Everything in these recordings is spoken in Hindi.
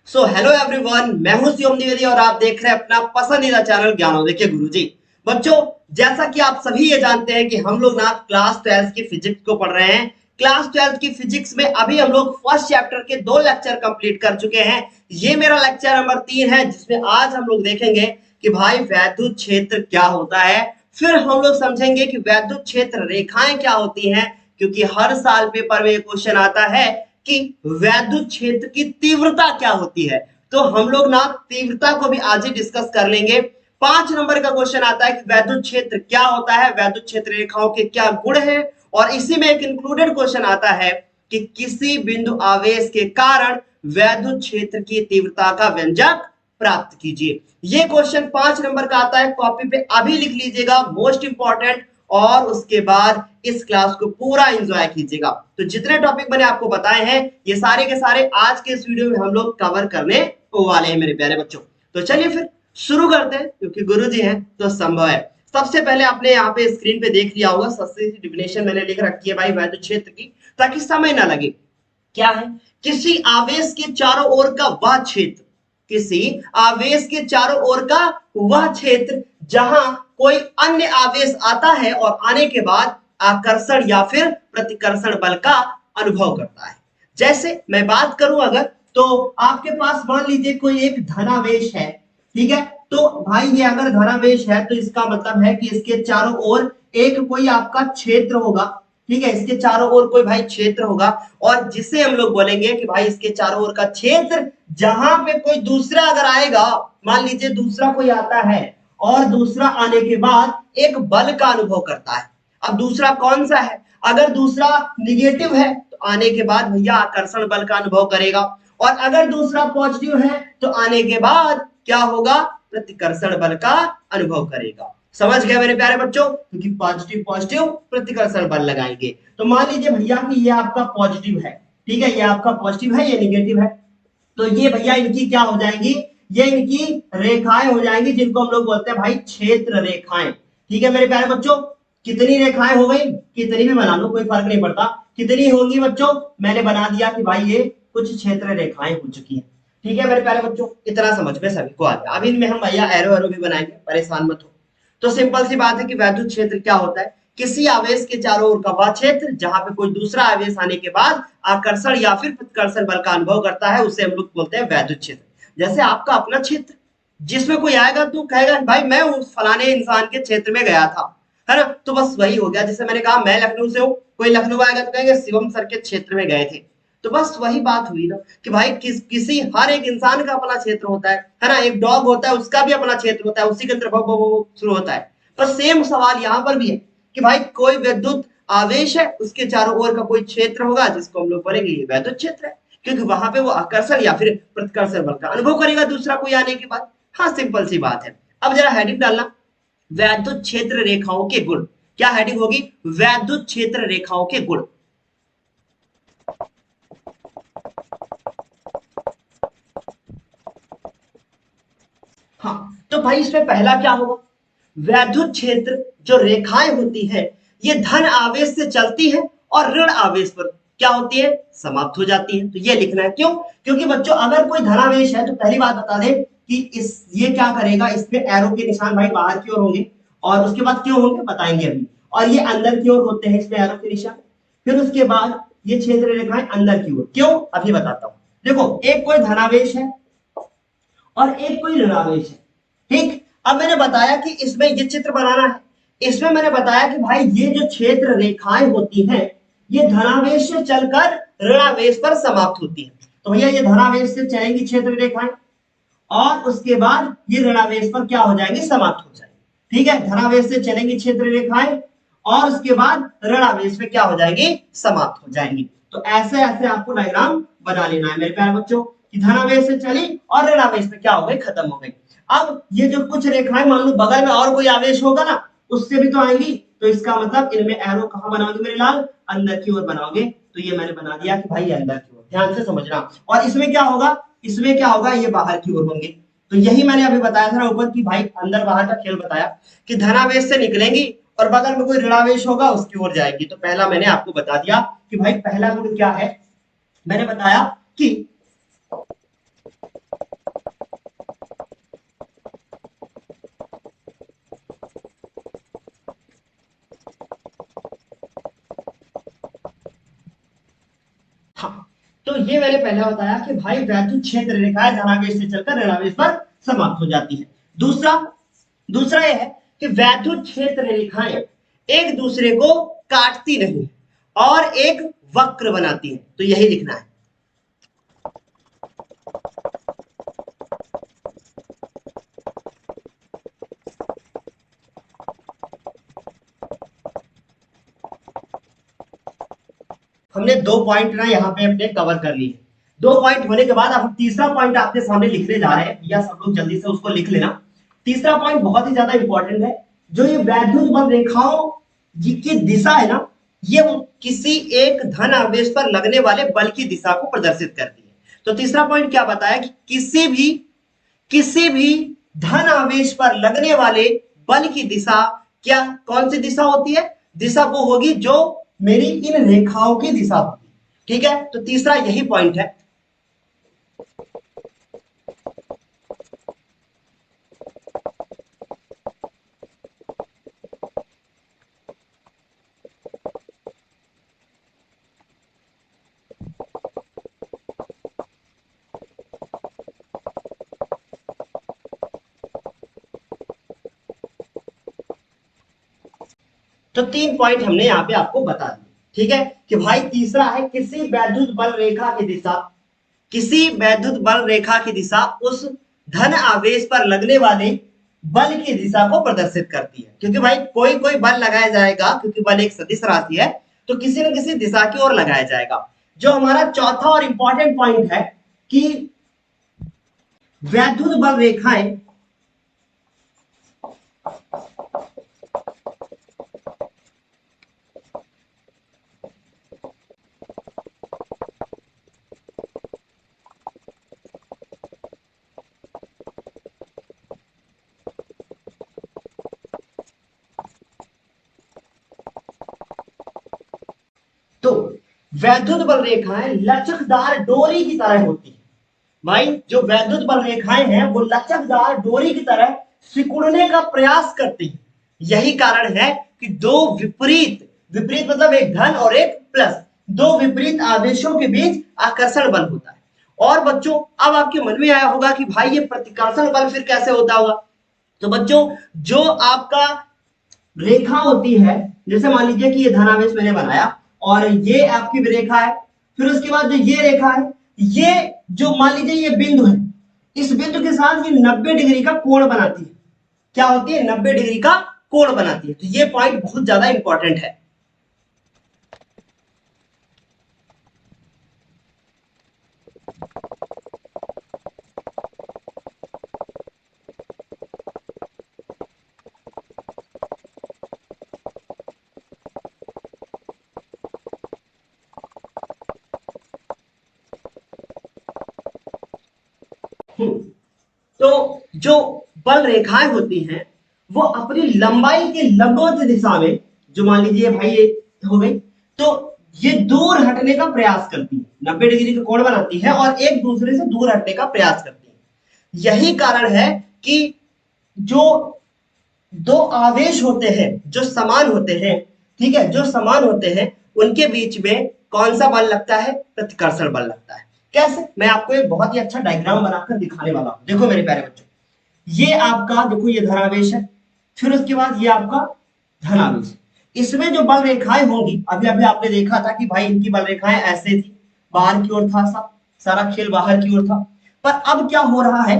सो हेलो एवरीवन, मैं हूं शिवम द्विवेदी और आप देख रहे हैं अपना पसंदीदा चैनल ज्ञानोदय के गुरुजी। बच्चों, जैसा कि आप सभी ये जानते हैं कि हम लोग ना क्लास 12 की फिजिक्स को पढ़ रहे हैं। क्लास 12 की फिजिक्स में अभी हम लोग फर्स्ट चैप्टर के 2 लेक्चर कंप्लीट कर चुके हैं। ये मेरा लेक्चर नंबर 3 है, जिसमें आज हम लोग देखेंगे कि भाई वैद्युत क्षेत्र क्या होता है। फिर हम लोग समझेंगे कि वैद्युत क्षेत्र रेखाएं क्या होती हैं, क्योंकि हर साल पेपर में क्वेश्चन आता है कि वैद्युत क्षेत्र की तीव्रता क्या होती है। तो हम लोग ना तीव्रता को भी आज ही डिस्कस कर लेंगे। 5 नंबर का क्वेश्चन आता है कि वैद्युत क्षेत्र क्या होता है, वैद्युत क्षेत्र रेखाओं के क्या गुण है, और इसी में एक इंक्लूडेड क्वेश्चन आता है कि किसी बिंदु आवेश के कारण वैद्युत क्षेत्र की तीव्रता का व्यंजक प्राप्त कीजिए। ये क्वेश्चन 5 नंबर का आता है, कॉपी पे अभी लिख लीजिएगा, मोस्ट इंपॉर्टेंट। और उसके बाद इस क्लास को पूरा एंजॉय कीजिएगा। तो जितने टॉपिक मैंने आपको बताए हैं ये सारे के सारे आज के इस वीडियो में हम लोग कवर करने वाले हैं मेरे प्यारे बच्चों। तो चलिए फिर शुरू करते हैं, क्योंकि गुरुजी हैं तो संभव है। सबसे पहले आपने यहाँ पे स्क्रीन पे देख लिया होगा, सबसे डिफिनेशन मैंने लिख रखी है भाई वैद्युत क्षेत्र की, ताकि समय ना लगे। क्या है? किसी आवेश के चारों ओर का वह क्षेत्र, किसी आवेश के चारों ओर का वह क्षेत्र जहां कोई अन्य आवेश आता है और आने के बाद आकर्षण या फिर प्रतिकर्षण बल का अनुभव करता है। जैसे मैं बात करूं अगर, तो आपके पास मान लीजिए कोई एक धनावेश है, ठीक है। तो भाई ये अगर धनावेश है तो इसका मतलब है कि इसके चारों ओर एक कोई आपका क्षेत्र होगा, ठीक है। इसके चारों ओर कोई भाई क्षेत्र होगा, और जिसे हम लोग बोलेंगे कि भाई इसके चारों ओर का क्षेत्र, जहां पे कोई दूसरा अगर आएगा, मान लीजिए दूसरा कोई आता है और दूसरा आने के बाद एक बल का अनुभव करता है। अब दूसरा कौन सा है? अगर दूसरा निगेटिव है तो आने के बाद भैया आकर्षण बल का अनुभव करेगा, और अगर दूसरा पॉजिटिव है तो आने के बाद क्या होगा? प्रतिकर्षण बल का अनुभव करेगा। समझ गए मेरे प्यारे बच्चों? क्योंकि पॉजिटिव पॉजिटिव प्रतिकर्षण बल लगाएंगे। तो मान लीजिए भैया कि ये आपका पॉजिटिव है, ठीक है, ये आपका पॉजिटिव है, ये निगेटिव है। तो ये भैया इनकी क्या हो जाएंगी? ये इनकी रेखाएं हो जाएंगी, जिनको हम लोग बोलते हैं भाई क्षेत्र रेखाएं। ठीक है मेरे प्यारे बच्चों, कितनी रेखाएं हो गई? कितनी भी बना लो, कोई फर्क नहीं पड़ता। कितनी होंगी बच्चों? मैंने बना दिया कि भाई ये कुछ क्षेत्र रेखाएं हो चुकी है। ठीक है मेरे प्यारे बच्चों, इतना समझ में सभी को आ गया। अब इनमें हम भैया एरो एरो भी बनाएंगे, परेशान मत हो। तो सिंपल सी बात है कि वैद्युत क्षेत्र क्या होता है? किसी आवेश के चारों ओर का वह क्षेत्र जहां पे कोई दूसरा आवेश आने के बाद आकर्षण या फिर प्रतिकर्षण बल का अनुभव करता है, उसे हम लोग बोलते हैं वैद्युत क्षेत्र। जैसे आपका अपना क्षेत्र, जिसमें कोई आएगा तो कहेगा भाई मैं उस फलाने इंसान के क्षेत्र में गया था, है ना। तो बस वही हो गया। जैसे मैंने कहा मैं लखनऊ से हूँ, कोई लखनऊ आएगा तो कहेंगे शिवम सर के क्षेत्र में गए थे। तो बस वही बात हुई ना कि भाई किसी हर एक इंसान का अपना क्षेत्र होता है ना। एक डॉग होता है, उसका भी अपना क्षेत्र होता है, उसी के अंदर भौ भौ भौ शुरू होता है। बस सेम सवाल यहाँ पर भी है कि भाई कोई विद्युत आवेश है, उसके चारों ओर का कोई क्षेत्र होगा जिसको हम लोग बोलेंगे ये वैद्युत क्षेत्र है, क्योंकि वहां पे वो आकर्षण या फिर प्रतिकर्षण बल का अनुभव करेगा दूसरा कोई आने के बाद। हाँ, सिंपल सी बात है। अब जरा हेडिंग डालना, वैद्युत क्षेत्र रेखाओं के गुण। क्या हेडिंग होगी? वैद्युत क्षेत्र रेखाओं के गुण। हाँ, तो भाई इसमें पहला क्या होगा? वैद्युत क्षेत्र जो रेखाएं होती है, ये धन आवेश से चलती है और ऋण आवेश पर क्या होती है? समाप्त हो जाती है। तो ये लिखना है। क्यों? क्योंकि बच्चों अगर कोई धनावेश है तो पहली बात बता दें कि इस ये क्या करेगा, इसमें एरो के निशान भाई बाहर की ओर होंगे, और उसके बाद क्यों होंगे बताएंगे अभी। और ये अंदर की ओर होते हैं, इसमें एरो के निशान। फिर उसके बाद ये क्षेत्र रेखाएं अंदर की ओर। क्यों? अभी बताता हूं। देखो, एक कोई धनावेश है और एक कोई ऋणावेश है, ठीक। अब मैंने बताया कि इसमें ये चित्र बनाना है। इसमें मैंने बताया कि भाई ये जो क्षेत्र रेखाएं होती हैं, ये धनावेश से चलकर ऋणावेश पर समाप्त होती है। तो भैया ये धनावेश से चलेंगी क्षेत्र रेखाएं, और उसके बाद ये ऋणावेश पर क्या हो जाएंगे? समाप्त हो जाएंगे। ठीक है, धनावेश से चलेंगी क्षेत्र रेखाएं और उसके बाद ऋणावेश में क्या हो जाएगी? समाप्त हो जाएंगी। तो ऐसे ऐसे आपको डायग्राम बना लेना है मेरे प्यारे बच्चों कि धनावेश से चली और ऋणावेश में क्या हो गई? खत्म हो गई। अब ये जो कुछ रेखाएं मान लो बगल में और कोई आवेश होगा ना, उससे भी तो आएंगी। तो इसका मतलब इनमें एरो कहां बनाओगे मेरे लाल? अंदर की ओर बनाओगे। तो ये मैंने बना दिया कि भाई अंदर की ओर, ध्यान से समझना। और इसमें क्या होगा? इसमें क्या होगा? ये बाहर की ओर होंगे। तो यही मैंने अभी बताया था ऊपर कि भाई अंदर बाहर का खेल बताया कि धनावेश से निकलेंगी और बगल में कोई ऋणावेश होगा उसकी ओर जाएगी। तो पहला मैंने आपको बता दिया कि भाई पहला गुण क्या है। मैंने बताया कि हाँ, तो ये मैंने पहले बताया कि भाई वैद्युत क्षेत्र रेखाएं धनावेश से चलकर ऋणावेश पर समाप्त हो जाती है। दूसरा दूसरा यह है कि वैद्युत क्षेत्र रेखाएं एक दूसरे को काटती नहीं और एक वक्र बनाती है, तो यही लिखना है। हमने 2 पॉइंट ना यहाँ पे अपने कवर कर लिए। 2 पॉइंट होने के बाद अब हम तीसरा पॉइंट आपके सामने लिखने जा रहे हैं, या सब लोग जल्दी से उसको लिख लेना। तीसरा पॉइंट बहुत ही ज्यादा इंपॉर्टेंट है। जो ये वैद्युत बल रेखाओं की दिशा है ना, ये किसी एक धन आवेश पर लगने वाले बल की दिशा को प्रदर्शित करती है। तो तीसरा पॉइंट क्या बताया कि किसी भी धन आवेश पर लगने वाले बल की दिशा क्या कौन सी दिशा होती है? दिशा वो होगी जो मेरी इन रेखाओं की दिशा होगी। ठीक है, तो तीसरा यही पॉइंट है। तो 3 पॉइंट हमने यहाँ पे आपको बता दिए। ठीक है कि भाई तीसरा है किसी वैद्युत बल रेखा की दिशा, किसी वैद्युत बल रेखा की दिशा उस धन आवेश पर लगने वाले बल की दिशा को प्रदर्शित करती है। क्योंकि भाई कोई कोई बल लगाया जाएगा, क्योंकि बल एक सदिश राशि है, तो किसी न किसी दिशा की ओर लगाया जाएगा। जो हमारा चौथा और इंपॉर्टेंट पॉइंट है कि वैद्युत बल रेखाएं तो वैद्युत बल रेखाएं लचकदार डोरी की तरह होती है। भाई जो वैद्युत बल रेखाएं हैं वो लचकदार डोरी की तरह सिकुड़ने का प्रयास करती है। यही कारण है कि दो विपरीत विपरीत मतलब एक धन और एक प्लस, दो विपरीत आवेशों के बीच आकर्षण बल होता है। और बच्चों अब आपके मन में आया होगा कि भाई ये प्रतिकर्षण बल फिर कैसे होता होगा? तो बच्चों जो आपका रेखा होती है, जैसे मान लीजिए कि ये धनावेश मैंने बनाया और ये आपकी रेखा है, फिर उसके बाद जो ये रेखा है, ये जो मान लीजिए ये बिंदु है, इस बिंदु के साथ ये 90 डिग्री का कोण बनाती है। क्या होती है? 90 डिग्री का कोण बनाती है। तो ये पॉइंट बहुत ज्यादा इंपॉर्टेंट है। तो जो बल रेखाएं होती हैं वो अपनी लंबाई के लंबवत दिशा में, जो मान लीजिए भाई ये हो गई, तो ये दूर हटने का प्रयास करती है, 90 डिग्री का कोण बनाती है और एक दूसरे से दूर हटने का प्रयास करती है। यही कारण है कि जो दो आवेश होते हैं जो समान होते हैं, ठीक है, जो समान होते हैं उनके बीच में कौन सा बल लगता है? प्रतिकर्षण बल लगता है। कैसे? मैं आपको एक बहुत ही अच्छा डायग्राम बनाकर दिखाने वाला हूं। देखो मेरे प्यारे बच्चों, ये आपका देखो ये धनावेश है, फिर उसके बाद ये आपका धनावेश। इसमें जो बल रेखाएं होंगी, अभी अभी आपने देखा था कि भाई इनकी बल रेखाएं ऐसे थी, बाहर की ओर था, सब सारा खेल बाहर की ओर था। पर अब क्या हो रहा है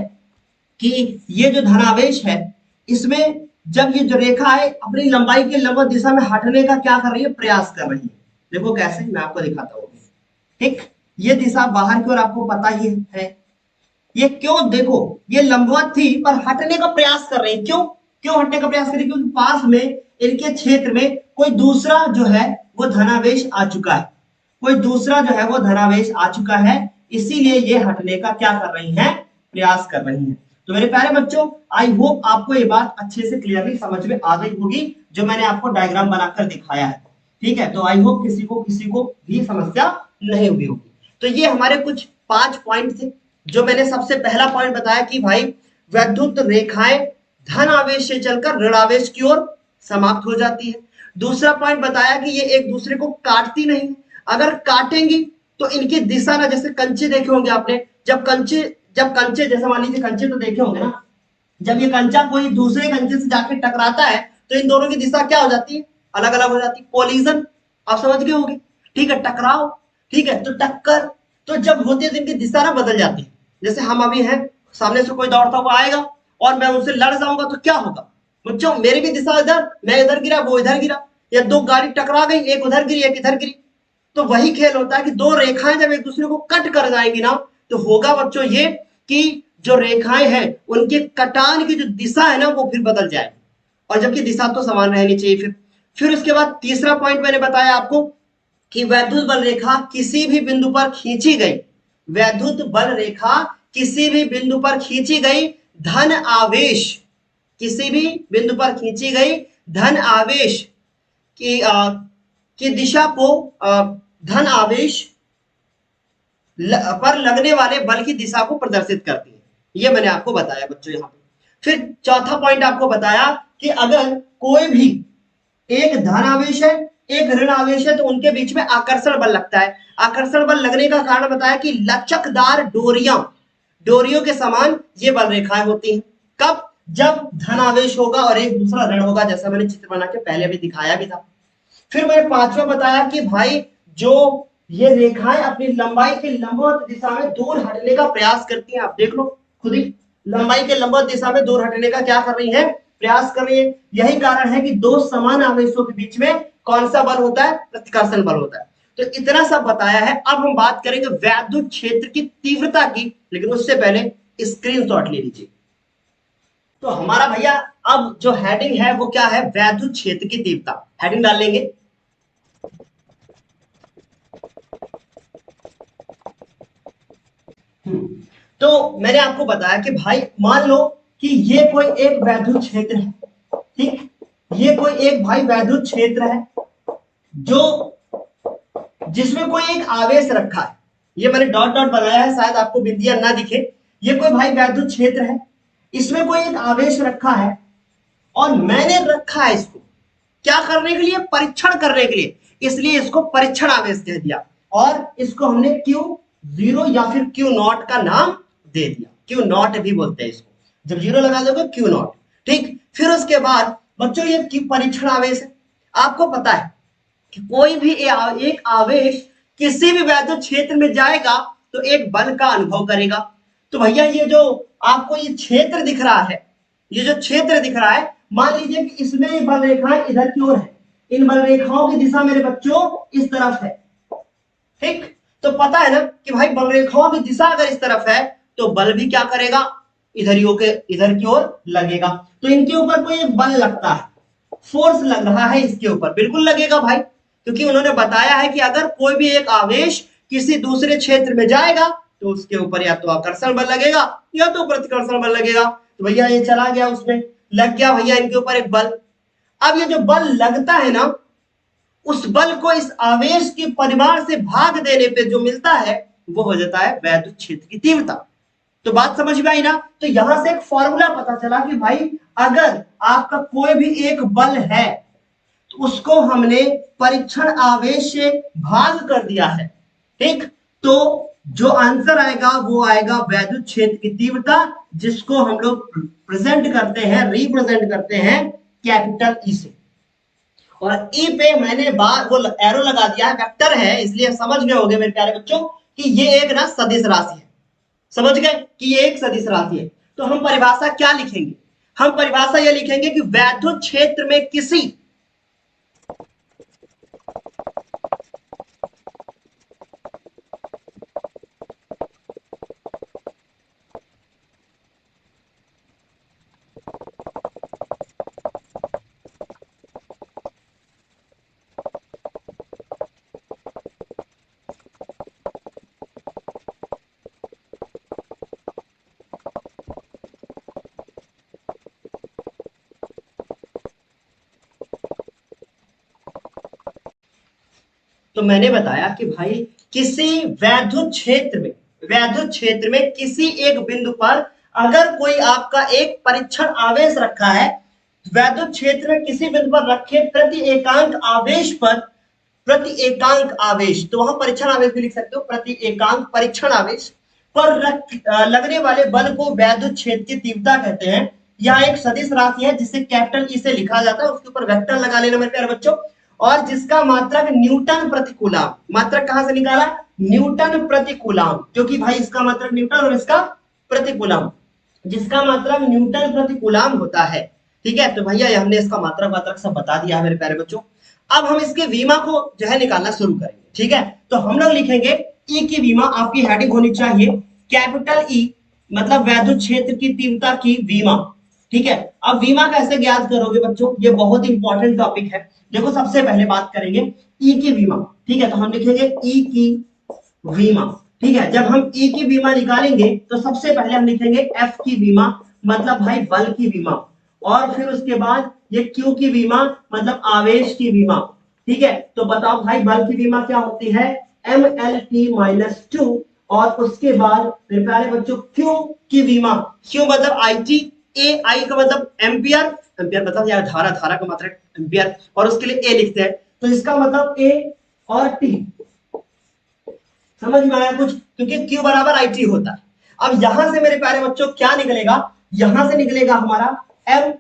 कि ये जो धनावेश है, इसमें जब ये जो रेखा है अपनी लंबाई के लंबवत दिशा में हटने का क्या कर रही है? प्रयास कर रही है। देखो कैसे, मैं आपको दिखाता हूँ। ठीक, ये दिशा बाहर की ओर आपको पता ही है। ये क्यों? देखो ये लंबवत थी पर हटने का प्रयास कर रही है। क्यों क्यों हटने का प्रयास कर रही है? क्योंकि पास में इनके क्षेत्र में कोई दूसरा जो है वो धनावेश आ चुका है, कोई दूसरा जो है वो धनावेश आ चुका है, इसीलिए ये हटने का क्या कर रही हैं? प्रयास कर रही हैं। तो मेरे प्यारे बच्चों, आई होप आपको ये बात अच्छे से क्लियरली समझ में आ गई होगी जो मैंने आपको डायग्राम बनाकर दिखाया है। ठीक है, तो आई होप किसी को भी समस्या नहीं हुई होगी। तो ये हमारे कुछ 5 पॉइंट थे। जो मैंने सबसे पहला पॉइंट बताया कि भाई वैद्युत रेखाएं धन आवेश से चलकर ऋण आवेश की ओर समाप्त हो जाती है। दूसरा पॉइंट बताया कि ये एक दूसरे को काटती नहीं, अगर काटेंगी तो इनकी दिशा ना, जैसे कंचे देखे होंगे आपने, जब कंचे जैसे मान लीजिए कंचे तो देखे होंगे ना, जब ये कंचा कोई दूसरे कंचे से जाके टकराता है तो इन दोनों की दिशा क्या हो जाती है, अलग अलग हो जाती है, कोलिजन। आप समझ गए होंगे, ठीक है, टकराव, ठीक है, तो टक्कर, तो जब होती है तो इनकी दिशा ना बदल जाती है। जैसे हम अभी हैं, सामने से कोई दौड़ता हुआ आएगा और मैं उनसे लड़ जाऊंगा तो क्या होगा बच्चों, मेरी भी दिशा इधर, मैं इधर गिरा वो इधर गिरा, या दो गाड़ी टकरा गई, एक उधर गिरी एक इधर गिरी। तो वही खेल होता है कि दो रेखाएं जब एक दूसरे को कट कर जाएंगी ना, तो होगा बच्चों ये कि जो रेखाएं हैं उनके कटान की जो दिशा है ना वो फिर बदल जाएगी, और जबकि दिशा तो समान रहनी चाहिए। फिर उसके बाद तीसरा पॉइंट मैंने बताया आपको कि वैद्युत बल रेखा किसी भी बिंदु पर खींची गई, वैद्युत बल रेखा किसी भी बिंदु पर खींची गई धन आवेश, किसी भी बिंदु पर खींची गई धन आवेश की की दिशा को धन आवेश पर लगने वाले बल की दिशा को प्रदर्शित करती है। ये मैंने आपको बताया बच्चों यहाँ पे। फिर चौथा पॉइंट आपको बताया कि अगर कोई भी एक धन आवेश है एक ऋण आवेश है तो उनके बीच में आकर्षण बल लगता है। आकर्षण बल लगने का कारण बताया कि लचकदार डोरियों के समान ये बल रेखाएं होती हैं। कब? जब धन आवेश होगा और एक दूसरा ऋण होगा, जैसा मैंने चित्र बना के पहले भी दिखाया भी था। फिर मैंने पांचवा बताया कि भाई जो ये रेखाएं अपनी लंबाई के लंबवत दिशा में दूर हटने का प्रयास करती हैं। आप देख लो खुद ही, लंबाई के लंबवत दिशा में दूर हटने का क्या कर रही है, प्रयास कर रही है। यही कारण है कि दो समान आवेशों के बीच में कौन सा बल होता है, प्रतिकर्षण बल होता है। तो इतना सब बताया है। अब हम बात करेंगे वैद्युत क्षेत्र की तीव्रता की, लेकिन उससे पहले स्क्रीनशॉट ले लीजिए। तो हमारा भैया अब जो हेडिंग है वो क्या है, वैद्युत क्षेत्र की तीव्रता, हेडिंग डाल लेंगे। तो मैंने आपको बताया कि भाई मान लो कि ये कोई एक वैद्युत क्षेत्र है, ठीक, ये कोई एक भाई वैद्युत क्षेत्र है जो जिसमें कोई एक आवेश रखा है। ये मैंने डॉट डॉट बनाया है, शायद आपको बिंदियां ना दिखे। ये कोई भाई वैद्युत क्षेत्र है, इसमें कोई एक आवेश रखा है और मैंने रखा है इसको क्या करने के लिए, परीक्षण करने के लिए, इसलिए इसको परीक्षण आवेश कह दिया और इसको हमने Q0 या फिर Q0 का नाम दे दिया। Q0 भी बोलते हैं इसको, जब जीरो लगा दोगे Q0, ठीक। फिर उसके बाद बच्चों ये परीक्षण आवेश है। आपको पता है कि कोई भी एक आवेश किसी भी वैद्युत क्षेत्र में जाएगा तो एक बल का अनुभव करेगा। तो भैया ये जो आपको ये क्षेत्र दिख रहा है, ये जो क्षेत्र दिख रहा है, मान लीजिए कि इसमें बल रेखाएं इधर की ओर है, इन बल रेखाओं की दिशा मेरे बच्चों इस तरफ है, ठीक। तो पता है ना कि भाई बल रेखाओं की दिशा अगर इस तरफ है तो बल भी क्या करेगा, इधर की ओर लगेगा। तो इनके ऊपर कोई एक बल लगता है, फोर्स लग रहा है इसके ऊपर, बिल्कुल लगेगा भाई, क्योंकि उन्होंने बताया है कि अगर कोई भी एक आवेश किसी दूसरे क्षेत्र में जाएगा तो उसके ऊपर या तो आकर्षण बल लगेगा या तो प्रतिकर्षण बल लगेगा। तो भैया ये चला गया, उसमें लग गया भैया इनके ऊपर एक बल। अब ये जो बल लगता है ना, उस बल को इस आवेश के परिमाण से भाग देने पे जो मिलता है वो हो जाता है वैद्युत क्षेत्र की तीव्रता। तो बात समझ में आई ना। तो यहां से एक फॉर्मूला पता चला कि भाई अगर आपका कोई भी एक बल है तो उसको हमने परीक्षण आवेश से भाग कर दिया है, ठीक। तो जो आंसर आएगा वो आएगा वैद्युत क्षेत्र की तीव्रता, जिसको हम लोग प्रेजेंट करते हैं, रिप्रेजेंट करते हैं कैपिटल ई से। और ई पे मैंने बार वो एरो लगा दिया है, वेक्टर है, इसलिए समझ गए होंगे मेरे प्यारे बच्चों कि ये एक ना सदिश राशि है। समझ गए कि ये एक सदिश राशि है। तो हम परिभाषा क्या लिखेंगे, हम परिभाषा ये लिखेंगे कि वैद्युत क्षेत्र में किसी तो मैंने बताया कि भाई किसी वैद्युत क्षेत्र में किसी एक बिंदु पर अगर कोई आपका एक परीक्षण आवेश रखा है, वैद्युत क्षेत्र में किसी बिंदु पर रखे प्रति एकांक आवेश पर प्रति एकांक आवेश, तो वहां परीक्षण आवेश भी लिख सकते हो, प्रति एकांक परीक्षण आवेश पर लगने वाले बल को वैद्युत क्षेत्र की तीव्रता कहते हैं। यह एक सदिश राशि है जिसे कैपिटल ई से लिखा जाता है, उसके ऊपर वेक्टर लगा लेना मेरे प्यारे बच्चों, और जिसका मात्रक न्यूटन प्रति कूलम। मात्रक कहां से निकाला? न्यूटन प्रति कूलम, क्योंकि भाई इसका मात्रक न्यूटन और इसका प्रति कूलम, जिसका मात्रक न्यूटन प्रति कूलम होता है। ठीक है, तो भैया हमने इसका मात्रक वात्रक सब बता दिया है मेरे प्यारे बच्चों। अब हम इसके विमा को जो है निकालना शुरू करेंगे। ठीक है, तो हम लोग लिखेंगे ई की विमा, आपकी हेडिंग होनी चाहिए कैपिटल ई, मतलब वैद्युत क्षेत्र की तीव्रता की विमा। ठीक है, अब विमा कैसे ज्ञात करोगे बच्चों, ये बहुत इंपॉर्टेंट टॉपिक है। देखो सबसे पहले बात करेंगे ई की विमा। ठीक है, तो हम लिखेंगे ई की विमा। ठीक है, जब हम ई की विमा निकालेंगे तो सबसे पहले हम लिखेंगे एफ की विमा, मतलब भाई बल की विमा, और फिर उसके बाद ये क्यू की विमा, मतलब आवेश की विमा। ठीक है, तो बताओ भाई बल की विमा क्या होती है? MLT-2, और उसके बाद मेरे प्यारे बच्चों क्यू की विमा, क्यू मतलब IT, ए आई का मतलब एम्पियर, एम्पियर मतलब यार धारा, धारा का मतलब एम्पियर, और उसके लिए ए लिखते हैं, तो इसका मतलब ए और टी। समझ में आया कुछ? क्योंकि Q बराबर IT होता है। अब यहां से मेरे प्यारे बच्चों क्या निकलेगा? यहां से निकलेगा हमारा M,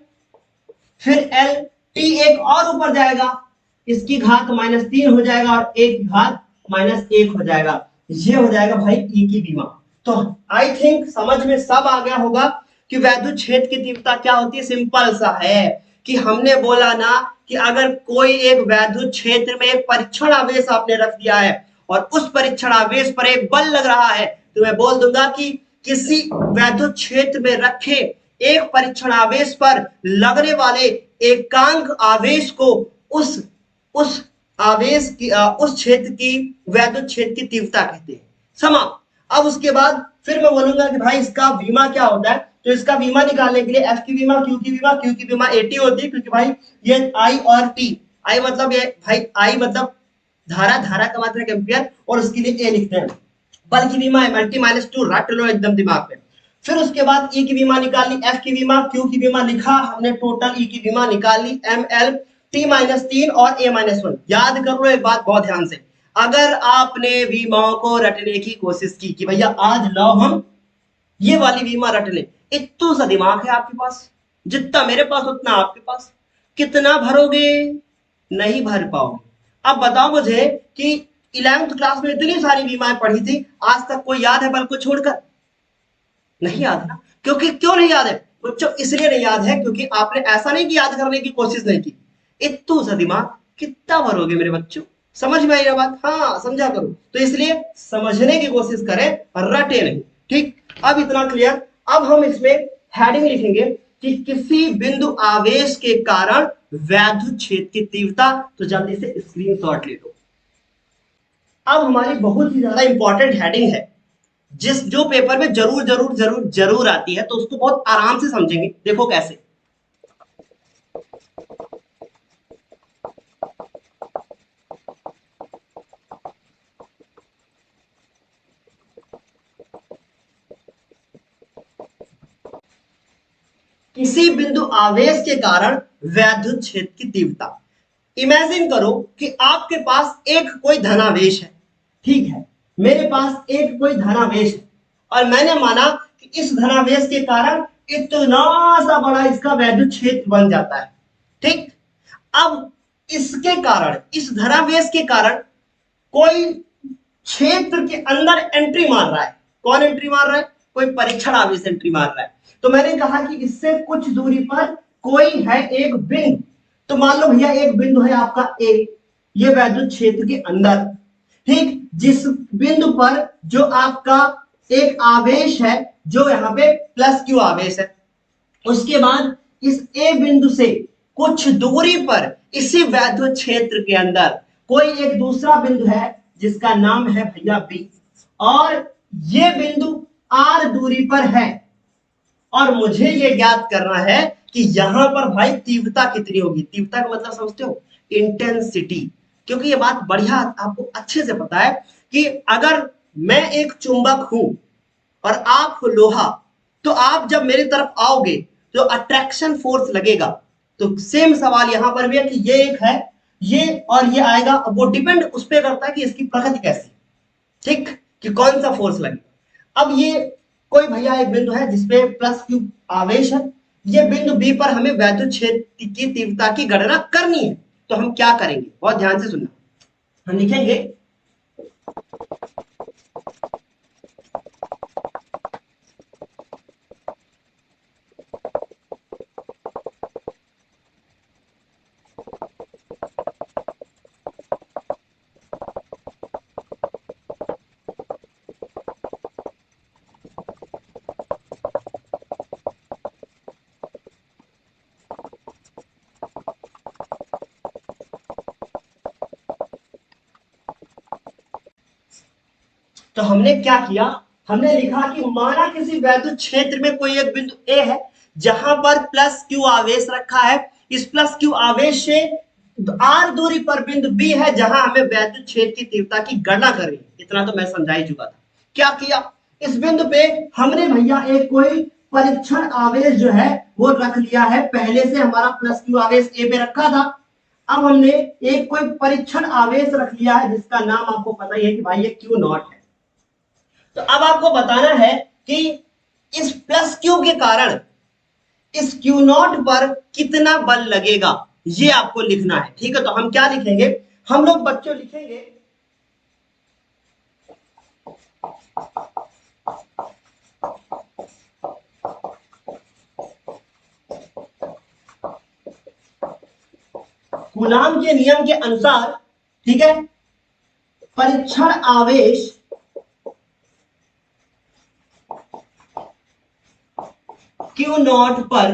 फिर L, T एक और ऊपर जाएगा, इसकी घात -3 हो जाएगा और एक की घात -1 हो जाएगा। ये हो जाएगा भाई E की विमा। तो आई थिंक समझ में सब आ गया होगा कि वैद्युत क्षेत्र की तीव्रता क्या होती है। सिंपल सा है कि हमने बोला ना कि अगर कोई एक वैद्युत क्षेत्र में एक परीक्षण आवेश आपने रख दिया है और उस परीक्षण आवेश पर एक बल लग रहा है, तो मैं बोल दूंगा कि किसी वैद्युत क्षेत्र में रखे एक परीक्षण आवेश पर लगने वाले एकांक आवेश को उस आवेश की उस क्षेत्र की वैद्युत क्षेत्र की तीव्रता कहते हैं। समाप्त। अब उसके बाद फिर मैं बोलूंगा कि भाई इसका विमा क्या होता है, तो इसका विमा निकालने के लिए एफ की विमा, क्यू की विमा, क्यू की विमा 80 होती है, क्योंकि भाई ये आई और टी, आई मतलब ये भाई आई मतलब धारा, धारा का मात्रक एम्पियर, और उसके लिए ए लिखते हैं। बल की विमा MLT-2, रट लो एकदम दिमाग में। फिर उसके बाद ई की विमा निकालनी, एफ की विमा, क्यू की विमा लिखा हमने, टोटल ई की विमा निकाली MLT-3 और A-1। याद कर लो एक बात बहुत ध्यान से, अगर आपने विमाओं को रटने की कोशिश की कि भैया आज लाओ हम ये वाली बीमा रट ले, इतना सा दिमाग है आपके पास, जितना मेरे पास उतना आपके पास, कितना भरोगे? नहीं भर पाओगे। अब बताओ मुझे कि 11th क्लास में इतनी सारी बीमाएं पढ़ी थी, आज तक कोई याद है बल को छोड़कर? नहीं याद ना। क्योंकि क्यों नहीं याद है बच्चों? इसलिए नहीं याद है क्योंकि आपने ऐसा नहीं कि याद करने की कोशिश नहीं की। इतना सा दिमाग कितना भरोगे मेरे बच्चों? समझ में आई ना बात? हाँ समझा करो। तो इसलिए समझने की कोशिश करें, रटे नहीं। ठीक, अब इतना क्लियर। अब हम इसमें हेडिंग लिखेंगे कि किसी बिंदु आवेश के कारण वैद्युत क्षेत्र की तीव्रता। तो जल्दी से स्क्रीनशॉट ले लो। अब हमारी बहुत ही ज्यादा इंपॉर्टेंट हेडिंग है, जिस जो पेपर में जरूर जरूर जरूर जरूर आती है, तो उसको बहुत आराम से समझेंगे। देखो कैसे। किसी बिंदु आवेश के कारण वैद्युत क्षेत्र की तीव्रता। इमेजिन करो कि आपके पास एक कोई धनावेश है। ठीक है, मेरे पास एक कोई धनावेश है और मैंने माना कि इस धनावेश के कारण इतना सा बड़ा इसका वैद्युत क्षेत्र बन जाता है। ठीक, अब इसके कारण, इस धनावेश के कारण कोई क्षेत्र के अंदर एंट्री मार रहा है। कौन एंट्री मार रहा है? कोई परीक्षण आवेश एंट्री मार रहा है। तो मैंने कहा कि इससे कुछ दूरी पर कोई है एक बिंदु। तो मान लो भैया एक बिंदु है आपका ए, ये वैद्युत क्षेत्र के अंदर। ठीक, जिस बिंदु पर जो आपका एक आवेश है, जो यहाँ पे +Q आवेश है, उसके बाद इस ए बिंदु से कुछ दूरी पर इसी वैद्युत क्षेत्र के अंदर कोई एक दूसरा बिंदु है जिसका नाम है भैया बी, और ये बिंदु आर दूरी पर है, और मुझे ये ज्ञात करना है कि यहां पर भाई तीव्रता कितनी होगी। तीव्रता का मतलब समझते हो? इंटेंसिटी। क्योंकि ये बात बढ़िया आपको अच्छे से पता है कि अगर मैं एक चुंबक हूं और आप हो लोहा, तो आप जब मेरी तरफ आओगे तो अट्रैक्शन फोर्स लगेगा। तो सेम सवाल यहां पर भी है कि ये एक है ये और ये आएगा, अब वो डिपेंड उस पर करता है कि इसकी प्रकृति कैसी, ठीक, कि कौन सा फोर्स लगेगा। अब ये कोई भैया एक बिंदु है जिसपे प्लस क्यू आवेश है, ये बिंदु बी पर हमें वैद्युत क्षेत्र की तीव्रता की गणना करनी है। तो हम क्या करेंगे, बहुत ध्यान से सुनना। हम लिखेंगे तो हमने क्या किया, हमने लिखा कि माना किसी वैद्युत क्षेत्र में कोई एक बिंदु ए है जहां पर प्लस क्यू आवेश रखा है, इस प्लस क्यू आवेश से आर दूरी पर बिंदु बी है जहां हमें वैद्युत क्षेत्र की तीव्रता की गणना करनी। इतना तो मैं समझा ही चुका था। क्या किया, इस बिंदु पे हमने भैया एक कोई परीक्षण आवेश जो है वो रख लिया है, पहले से हमारा प्लस क्यू आवेश ए पे रखा था। अब हमने एक कोई परीक्षण आवेश रख लिया है जिसका नाम आपको पता ही है कि भाई ये क्यू नॉट है। तो अब आपको बताना है कि इस प्लस क्यू के कारण इस क्यू नॉट पर कितना बल लगेगा, ये आपको लिखना है, ठीक है। तो हम क्या लिखेंगे, हम लोग बच्चों लिखेंगे कूलाम के नियम के अनुसार, ठीक है, परीक्षण आवेश क्यू नॉट पर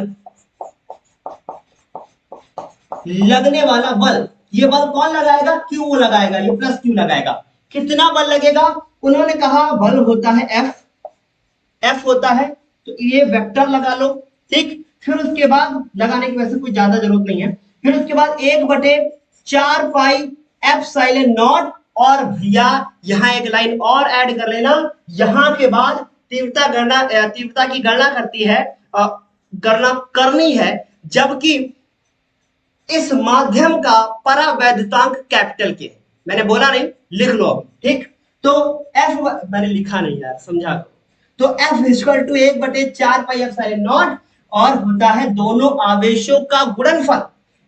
लगने वाला बल, ये बल कौन लगाएगा, क्यू लगाएगा, ये प्लस क्यू लगाएगा। कितना बल लगेगा, उन्होंने कहा बल होता है एफ, एफ होता है, तो ये वेक्टर लगा लो, ठीक। फिर उसके बाद लगाने की वैसे कोई ज्यादा जरूरत नहीं है। फिर उसके बाद 1/4 पाई एप्सिलॉन नॉट, और भैया यहां एक लाइन और ऐड कर लेना, यहां के बाद तीव्रता की गणना करती है, गणना करनी है, जबकि इस माध्यम का परावैद्युतांक कैपिटल के, मैंने बोला नहीं, लिख लो अब, ठीक। तो एफ, मैंने लिखा नहीं यार, समझा दो। तो F equal to 1/4 pi epsilon nought, और होता है दोनों आवेशों का गुणनफल,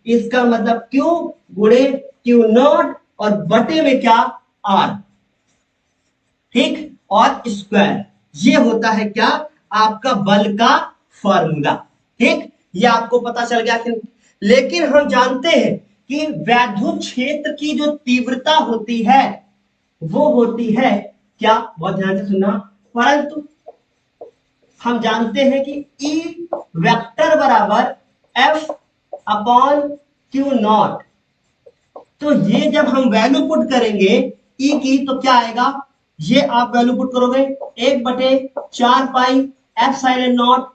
इसका मतलब क्यू गुणे क्यू नॉट और बटे में क्या, आर, ठीक, और स्क्वायर। ये होता है क्या, आपका बल का फॉर्मूला, ठीक। ये आपको पता चल गया कि, लेकिन हम जानते हैं कि वैद्युत क्षेत्र की जो तीव्रता होती है वो होती है क्या, बहुत ध्यान से सुनना, परंतु हम जानते हैं कि E वेक्टर बराबर F अपॉन क्यू नॉट। तो ये जब हम वैल्यू पुट करेंगे E की, तो क्या आएगा, ये आप वैल्यू पुट करोगे 1/4 पाई एप्सिलॉन नॉट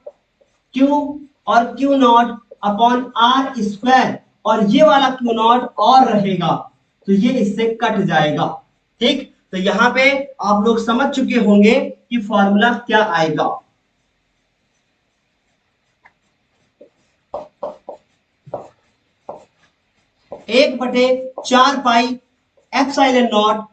क्यू और Q nought upon R square, और ये वाला क्यू नॉट और रहेगा, तो ये इससे कट जाएगा, ठीक। तो यहां पे आप लोग समझ चुके होंगे कि फॉर्मूला क्या आएगा। 1/4 पाई एप्सिलॉन नॉट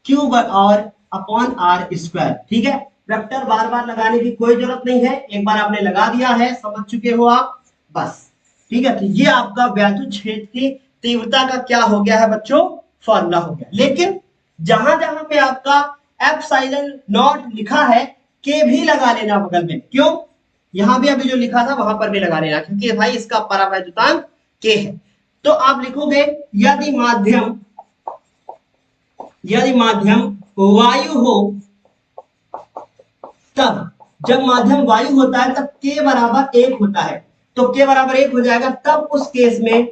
क्यूब और अपॉन आर स्क्वायर, ठीक है। वेक्टर बार बार लगाने की कोई जरूरत नहीं है, एक बार आपने लगा दिया है, समझ चुके हो आप, बस, ठीक है। तो ये आपका वैद्युत क्षेत्र की तीव्रता का क्या हो गया है बच्चों, फॉर्मूला हो गया। लेकिन जहां जहां पे आपका एप्सिलॉन नॉट लिखा है, के भी लगा लेना बगल में, क्यों, यहां भी अभी जो लिखा था वहां पर भी लगा लेना, क्योंकि भाई इसका परावैद्युतांक के है। तो आप लिखोगे यदि माध्यम वायु हो, तब, जब माध्यम वायु होता है तब के बराबर 1 होता है, तो के बराबर 1 हो जाएगा, तब उस केस में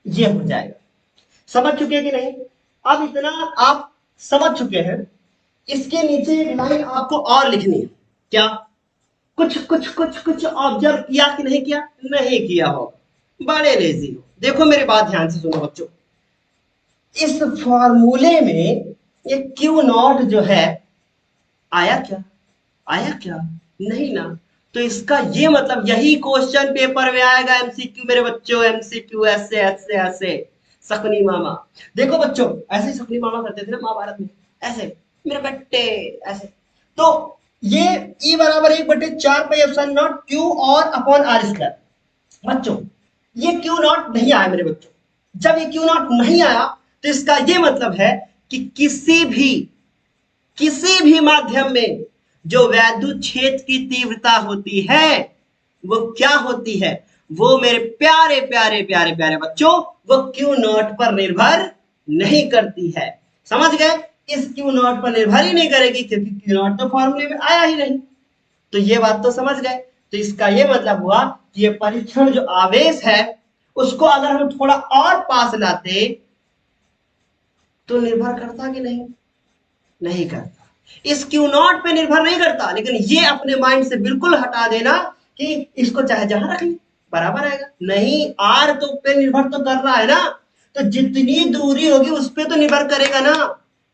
ये हो जाएगा। समझ चुके कि नहीं, अब इतना आप समझ चुके हैं। इसके नीचे एक लाइन आपको और लिखनी है, क्या, कुछ कुछ कुछ कुछ ऑब्जर्व किया कि नहीं किया, नहीं किया हो, बड़े लेजी हो। देखो मेरी बात ध्यान से सुनो बच्चों, इस फॉर्मूले में ये क्यू नॉट जो है आया क्या, आया क्या? नहीं ना। तो इसका ये मतलब यही क्वेश्चन पेपर में आएगा एमसीक्यू मेरे बच्चों, एमसीक्यू ऐसे ऐसे ऐसे। शकुनी मामा, देखो बच्चों ऐसे ही शकुनी मामा करते थे ना महाभारत में, ऐसे मेरे बेटे ऐसे। तो ये E बराबर 1/4 पाई एप्सिलॉन नॉट क्यू और अपॉन आर स्क्वायर। बच्चों ये क्यू नॉट नहीं आया मेरे बच्चों। जब ये क्यू नॉट नहीं आया तो इसका ये मतलब है कि किसी भी माध्यम में जो वैद्युत क्षेत्र की तीव्रता होती है वो क्या होती है? वो मेरे प्यारे प्यारे प्यारे प्यारे बच्चों वो क्यू नॉट पर निर्भर नहीं करती है। समझ गए? इस क्यू नॉट पर निर्भर ही नहीं करेगी क्योंकि क्यू नॉट तो फॉर्मूले में आया ही नहीं। तो ये बात तो समझ गए। तो इसका ये मतलब हुआ कि ये परीक्षण जो आवेश है उसको अगर हम थोड़ा और पास लाते तो निर्भर करता कि नहीं? नहीं करता। इस क्यू नॉट पे निर्भर नहीं करता, लेकिन ये अपने माइंड से बिल्कुल हटा देना कि इसको चाहे जहां रख बराबर आएगा। नहीं, आर तो पे निर्भर तो कर रहा है ना, तो जितनी दूरी होगी उस पर तो निर्भर करेगा ना।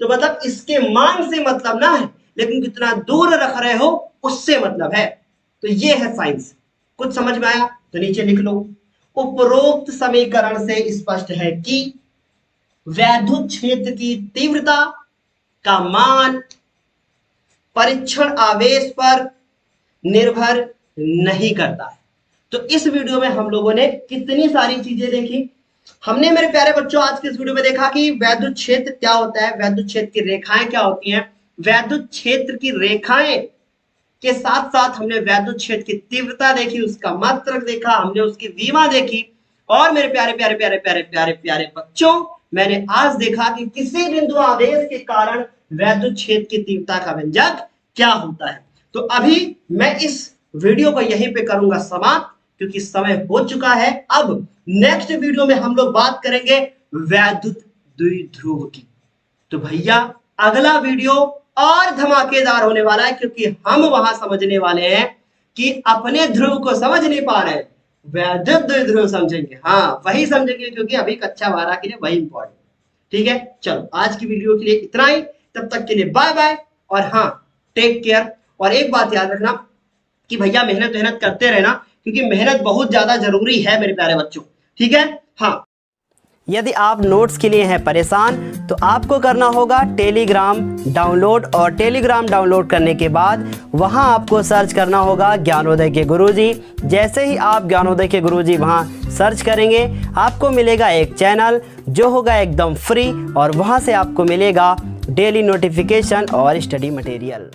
तो मतलब इसके मान से मतलब ना है, लेकिन कितना दूर रख रहे हो उससे मतलब है। तो ये है साइंस। कुछ समझ में आया तो नीचे लिख लो। उपरोक्त समीकरण से स्पष्ट है कि वैद्युत क्षेत्र की तीव्रता का मान परीक्षण आवेश पर निर्भर नहीं करता है। तो इस वीडियो में हम लोगों ने कितनी सारी चीजें देखी। हमने मेरे प्यारे बच्चों आज के इस वीडियो में देखा कि वैद्युत क्षेत्र क्या होता है, वैद्युत क्षेत्र की रेखाएं क्या होती हैं, वैद्युत क्षेत्र की रेखाएं के साथ साथ हमने वैद्युत क्षेत्र की तीव्रता देखी, उसका मात्रक देखा, हमने उसकी विमा देखी। और मेरे प्यारे प्यारे प्यारे प्यारे प्यारे प्यारे बच्चों मैंने आज देखा कि किसी बिंदु आवेश के कारण वैद्युत क्षेत्र की तीव्रता का व्यंजक क्या होता है। तो अभी मैं इस वीडियो को यहीं पे करूंगा समाप्त क्योंकि समय हो चुका है। अब नेक्स्ट वीडियो में हम लोग बात करेंगे वैद्युत द्विध्रुव की। तो भैया अगला वीडियो और धमाकेदार होने वाला है क्योंकि हम वहां समझने वाले हैं कि अपने ध्रुव को समझ नहीं पा रहे, वैद्युत द्विध्रुव समझेंगे। हाँ वही समझेंगे क्योंकि अभी कक्षा 12 के लिए वही इंपॉर्टेंट। ठीक है, चलो आज की वीडियो के लिए इतना ही। तब तक के लिए बाय बाय और हाँ टेक केयर। और एक बात याद रखना कि भैया मेहनत करते रहना क्योंकि मेहनत बहुत ज्यादा जरूरी है मेरे प्यारे बच्चों। ठीक है, हाँ। यदि आप नोट्स के लिए हैं परेशान तो आपको करना होगा टेलीग्राम डाउनलोड, और टेलीग्राम डाउनलोड करने के बाद वहां आपको सर्च करना होगा ज्ञानोदय के गुरुजी। जैसे ही आप ज्ञानोदय के गुरुजी वहां सर्च करेंगे आपको मिलेगा एक चैनल जो होगा एकदम फ्री, और वहां से आपको मिलेगा डेली नोटिफिकेशन और स्टडी मटेरियल।